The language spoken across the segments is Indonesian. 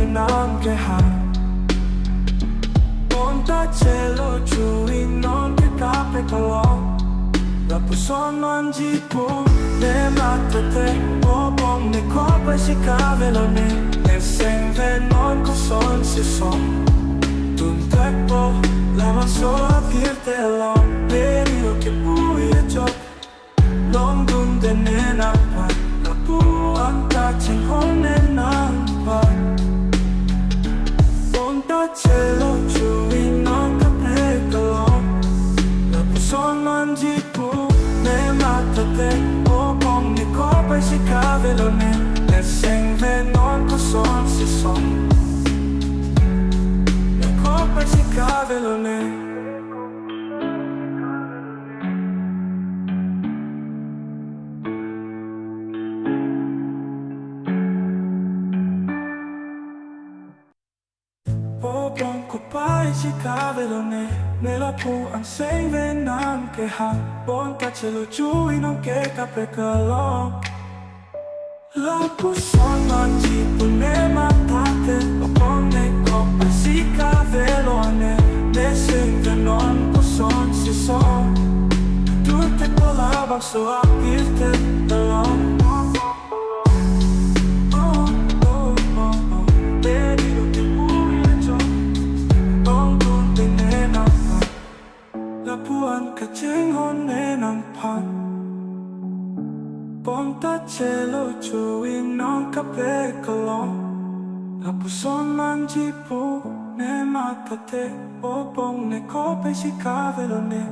venam che ha Ponta cielo giù in non che cape colò La puson mangi po Ne matate O bom ne kopai si kave lo ne seng venon ko son si son Tuntek po Lama so apirte lo Perilo che bui e job Long dunde ne nampak La puan kacing hon ne nampak Ponta cielo giù in non cape colò La puson mangi po Ne matate O bom ne kopai si kave lo ne seng venon ko son si son Ne kopai si kave lo ne O bom Kopai si kave lo ne Nella puan seng venam che ha Ponta cielo giù in non che cape calò La puson mangi po ne matate O bom ne kopai si kave lo ne seng venon ko son si son Tutte po labang so apirte lo Lapuan kacing hon ne nampak Ponta cielo giù in non cape colò La puson mangi po ne matate O bom ne kopai si kave lo ne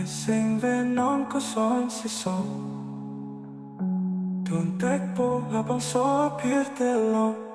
seng venon ko son si son Tuntek po labang so apirte lo